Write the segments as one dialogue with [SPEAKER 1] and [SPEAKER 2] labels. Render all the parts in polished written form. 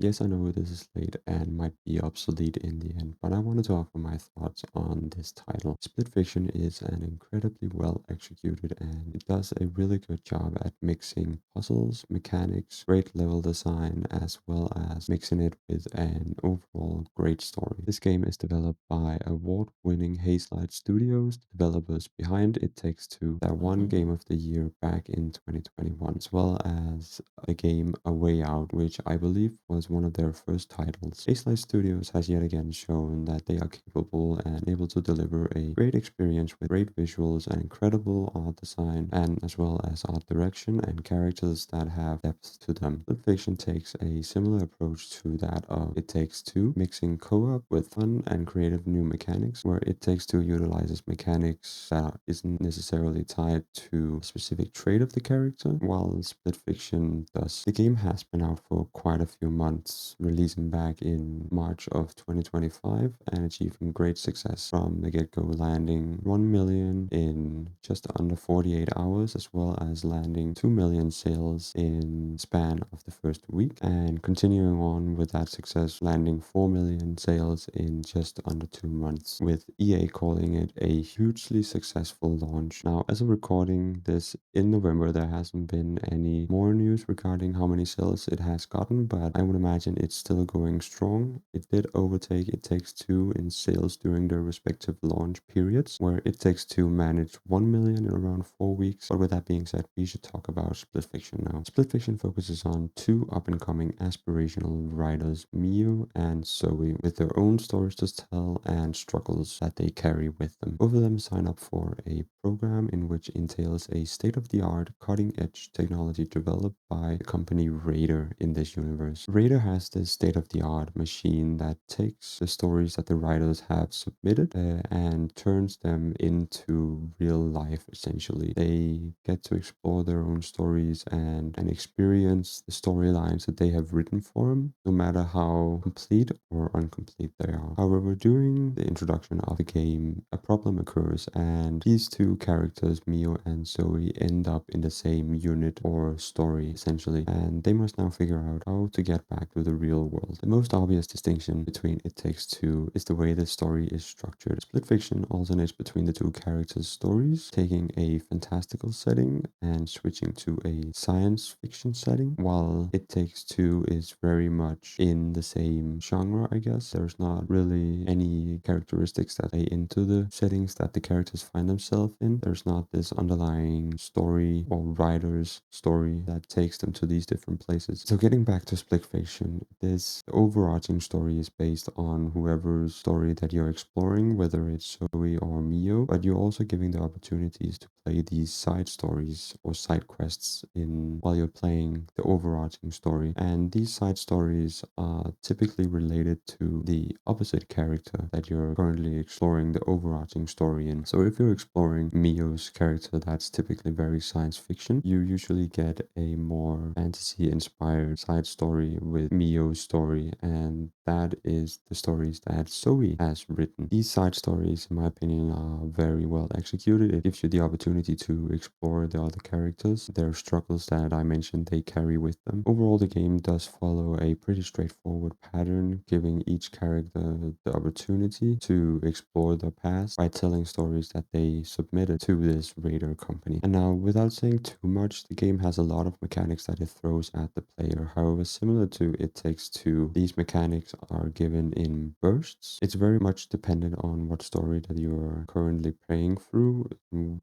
[SPEAKER 1] Yes, I know this is late and might be obsolete in the end, but I wanted to offer my thoughts on this title. Split Fiction is an incredibly well executed and it does a really good job at mixing puzzles, mechanics, great level design, as well as mixing it with an overall great story. This game is developed by award-winning Hazelight Studios, the developers behind It Takes Two, that won
[SPEAKER 2] Mhm.
[SPEAKER 1] Game of the Year back in 2021, as well as a game A Way Out, which I believe was one of their first titles. Hazelight Studios has yet again shown that they are capable and able to deliver a great experience with great visuals and incredible art design, and as well as art direction and characters that have depth to them. Split Fiction takes a similar approach to that of It Takes Two, mixing co-op with fun and creative new mechanics, where It Takes Two utilizes mechanics that isn't necessarily tied to a specific trait of the character, while Split Fiction does. The game has been out for quite a few months, releasing back in March of 2025 and achieving great success from the get-go, landing 1 million in just under 48 hours, as well as landing 2 million sales in span of the first week, and continuing on with that success, landing 4 million sales in just under 2 months, with EA calling it a hugely successful launch. Now, as of recording this in November, there hasn't been any more news regarding how many sales it has gotten, but I would imagine it's still going strong. It did overtake It Takes Two in sales during their respective launch periods, where It Takes Two managed 1 million in around 4 weeks. But with that being said, we should talk about Split Fiction now. Split Fiction focuses on two up-and-coming aspirational writers, Mio and Zoe, with their own stories to tell and struggles that they carry with them. Both of them sign up for a program in which entails a state-of-the-art, cutting-edge technology developed by the company Raider in this universe. Raider has this state-of-the-art machine that takes the stories that the writers have submitted and turns them into real life, essentially. They get to explore their own stories and experience the storylines that they have written for them, no matter how complete or incomplete they are. However, during the introduction of the game, a problem occurs, and these two characters, Mio and Zoe, end up in the same unit or story, essentially, and they must now figure out how to get back to the real world. The most obvious distinction between It Takes Two is the way the story is structured. Split Fiction alternates between the two characters' stories, taking a fantastical setting and switching to a science fiction setting, while It Takes Two is very much in the same genre, I guess. There's not really any characteristics that play into the settings that the characters find themselves in. There's not this underlying story or writer's story that takes them to these different places. So getting back to Split Fiction, this overarching story is based on whoever's story that you're exploring, whether it's Zoe or Mio, but you're also giving the opportunities to play these side stories or side quests in while you're playing the overarching story. And these side stories are typically related to the opposite character that you're currently exploring the overarching story in. So if you're exploring Mio's character, that's typically very science fiction, you usually get a more fantasy inspired side story with Mio's story, and that is the stories that Zoe has written. These side stories, in my opinion, are very well executed. It gives you the opportunity to explore the other characters, their struggles that I mentioned they carry with them. Overall, the game does follow a pretty straightforward pattern, giving each character the opportunity to explore their past by telling stories that they submitted to this Raider company. And now, without saying too much, the game has a lot of mechanics that it throws at the player. However, similar to It Takes Two, these mechanics are given in bursts. It's very much dependent on what story that you're currently playing through,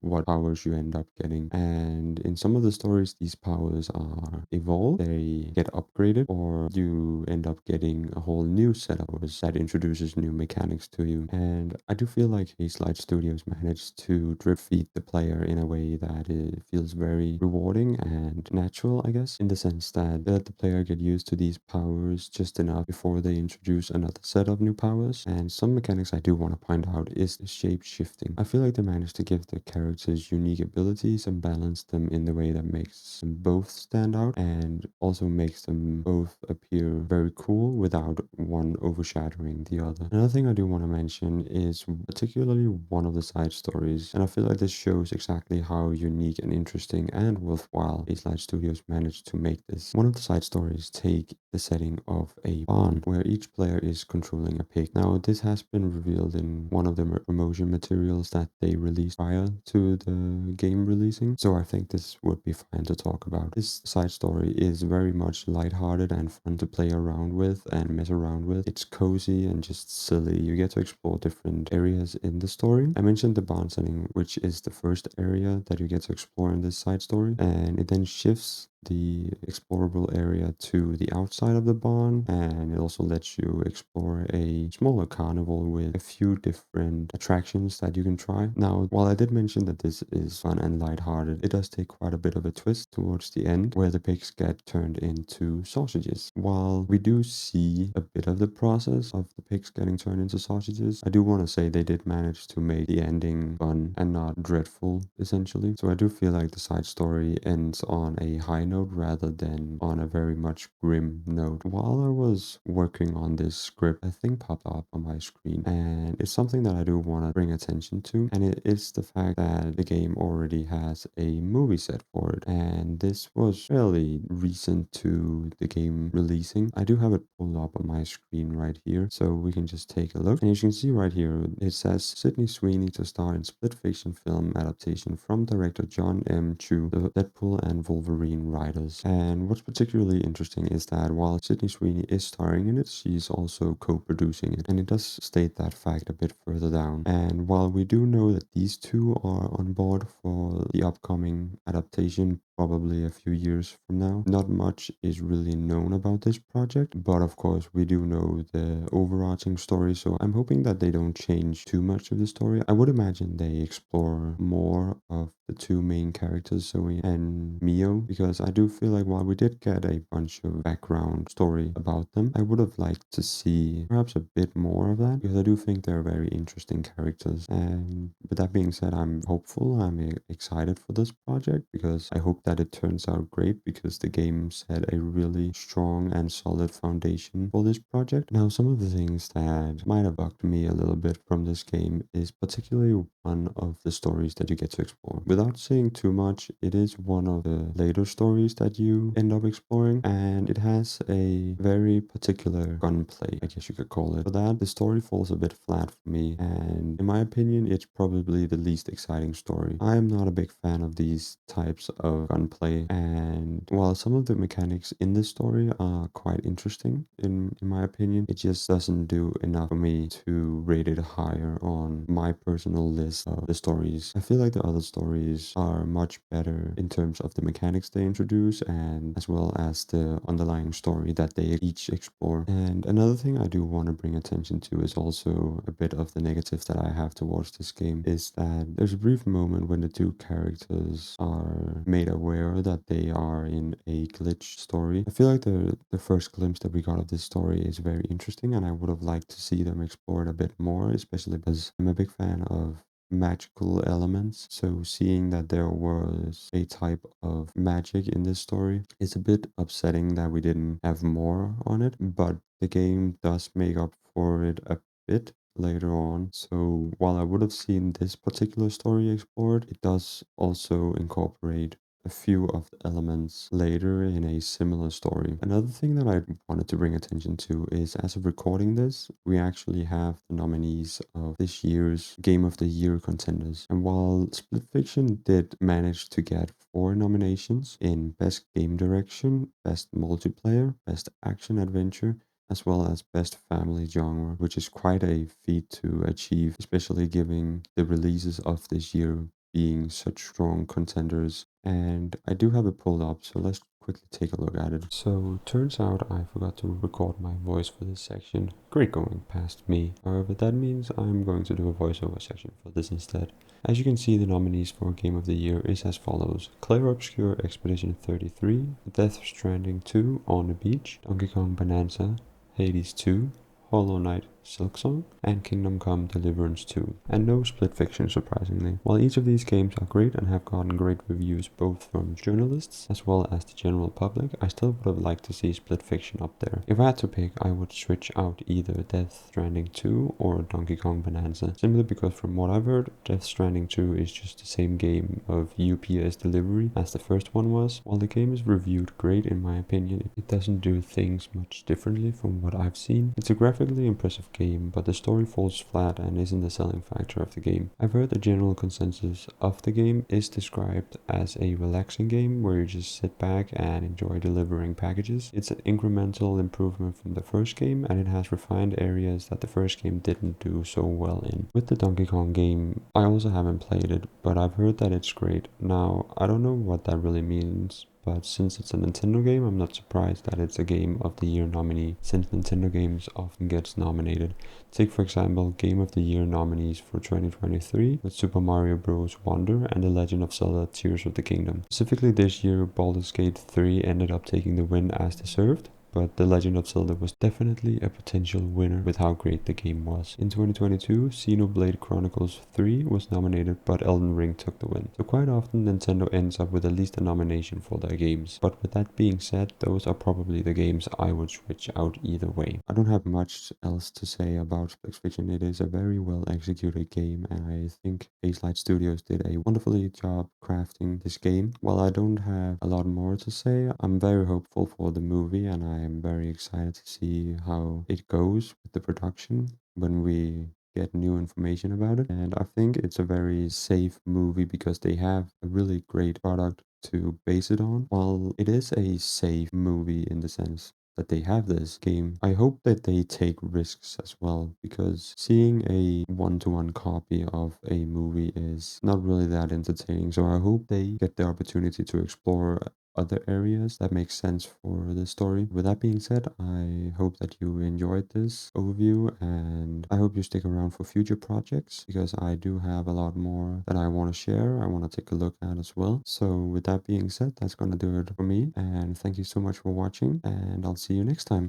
[SPEAKER 1] what powers you end up getting. And in some of the stories, these powers are evolved, they get upgraded, or you end up getting a whole new set of powers that introduces new mechanics to you. And I do feel like Hazelight Studios managed to drip feed the player in a way that it feels very rewarding and natural, I guess, in the sense that they let the player get used to these powers just enough before they introduce another set of new powers. And some mechanics I do want to point out is the shape shifting. I feel like they managed to give the characters unique abilities and balance them in the way that makes them both stand out and also makes them both appear very cool without one overshadowing the other. Another thing I do want to mention is particularly one of the side stories, and I feel like this shows exactly how unique and interesting and worthwhile Hazelight Studios managed to make this. One of the side stories take the setting of a barn where each player is controlling a pig. Now, this has been revealed in one of the promotion materials that they released prior to the game releasing, so I think this would be fine to talk about. This side story is very much lighthearted and fun to play around with and mess around with. It's cozy and just silly. You get to explore different areas in the story. I mentioned the barn setting, which is the first area that you get to explore in this side story, and it then shifts the explorable area to the outside of the barn, and it also lets you explore a smaller carnival with a few different attractions that you can try. Now, while I did mention that this is fun and lighthearted, it does take quite a bit of a twist towards the end where the pigs get turned into sausages. While we do see a bit of the process of the pigs getting turned into sausages, I do want to say they did manage to make the ending fun and not dreadful, essentially. So I do feel like the side story ends on a high note rather than on a very much grim note. While I was working on this script, a thing popped up on my screen, and it's something that I do want to bring attention to, and it is the fact that the game already has a movie set for it, and this was fairly recent to the game releasing. I do have it pulled up on my screen right here, so we can just take a look. And as you can see right here, it says Sydney Sweeney to star in split fiction film adaptation from director John M. Chu, the Deadpool and Wolverine writers. And what's particularly interesting is that while Sydney Sweeney is starring in it, she's also co-producing it, and it does state that fact a bit further down. And while we do know that these two are on board for the upcoming adaptation, probably a few years from now, not much is really known about this project, but of course we do know the overarching story, so I'm hoping that they don't change too much of the story. I would imagine they explore more of the two main characters, Zoe and Mio, because I do feel like while we did get a bunch of background story about them, I would have liked to see perhaps a bit more of that, because I do think they're very interesting characters. And with that being said, I'm hopeful, I'm excited for this project, because I hope that it turns out great, because the game set a really strong and solid foundation for this project. Now, some of the things that might have bugged me a little bit from this game is particularly one of the stories that you get to explore. Without saying too much, it is one of the later stories that you end up exploring, and it has a very particular gunplay, I guess you could call it. For that, the story falls a bit flat for me, and in my opinion, it's probably the least exciting story. I am not a big fan of these types of gunplay, and while some of the mechanics in this story are quite interesting, in my opinion, it just doesn't do enough for me to rate it higher on my personal list of the stories. I feel like the other stories are much better in terms of the mechanics they introduce, and as well as the underlying story that they each explore. And another thing I do want to bring attention to is also a bit of the negatives that I have towards this game, is that there's a brief moment when the two characters are made aware that they are in a glitch story. I feel like the first glimpse that we got of this story is very interesting, and I would have liked to see them explore it a bit more, especially because I'm a big fan of magical elements. So seeing that there was a type of magic in this story, it's a bit upsetting that we didn't have more on it, but the game does make up for it a bit later on. So while I would have seen this particular story explored, it does also incorporate a few of the elements later in a similar story. Another thing that I wanted to bring attention to is, as of recording this, we actually have the nominees of this year's Game of the Year contenders. And while Split Fiction did manage to get 4 nominations in Best Game Direction, Best Multiplayer, Best Action Adventure, as well as Best Family Genre, which is quite a feat to achieve, especially given the releases of this year being such strong contenders. And I do have it pulled up, so let's quickly take a look at it. So turns out I forgot to record my voice for this section. Great going past me. However, that means I'm going to do a voiceover section for this instead. As you can see, the nominees for Game of the Year is as follows: Clair Obscur Expedition 33, Death Stranding 2 On the Beach, Donkey Kong Bonanza, Hades 2, Hollow Knight Silksong, and Kingdom Come Deliverance 2, and no Split Fiction surprisingly. While each of these games are great and have gotten great reviews both from journalists as well as the general public, I still would have liked to see Split Fiction up there. If I had to pick, I would switch out either Death Stranding 2 or Donkey Kong Bonanza, simply because from what I've heard, Death Stranding 2 is just the same game of UPS delivery as the first one was. While the game is reviewed great in my opinion, it doesn't do things much differently from what I've seen. It's a graphically impressive game, but the story falls flat and isn't the selling factor of the game. I've heard the general consensus of the game is described as a relaxing game where you just sit back and enjoy delivering packages. It's an incremental improvement from the first game, and it has refined areas that the first game didn't do so well in. With the Donkey Kong game, I also haven't played it, but I've heard that it's great. Now, I don't know what that really means, but since it's a Nintendo game, I'm not surprised that it's a Game of the Year nominee, since Nintendo games often gets nominated. Take for example Game of the Year nominees for 2023 with Super Mario Bros. Wonder and The Legend of Zelda Tears of the Kingdom. Specifically this year, Baldur's Gate 3 ended up taking the win as deserved, but The Legend of Zelda was definitely a potential winner with how great the game was. In 2022, Xenoblade Chronicles 3 was nominated, but Elden Ring took the win. So quite often Nintendo ends up with at least a nomination for their games. But with that being said, those are probably the games I would switch out either way. I don't have much else to say about Split Fiction. It is a very well executed game, and I think Light Studios did a wonderfully job crafting this game. While I don't have a lot more to say, I'm very hopeful for the movie, and I am very excited to see how it goes with the production when we get new information about it. And I think it's a very safe movie because they have a really great product to base it on. While it is a safe movie in the sense that they have this game, I hope that they take risks as well, because seeing a one-to-one copy of a movie is not really that entertaining. So I hope they get the opportunity to explore other areas that make sense for the story. With that being said, I hope that you enjoyed this overview, and I hope you stick around for future projects, because I do have a lot more that I want to share, I want to take a look at as well. So with that being said, that's going to do it for me, and thank you so much for watching, and I'll see you next time.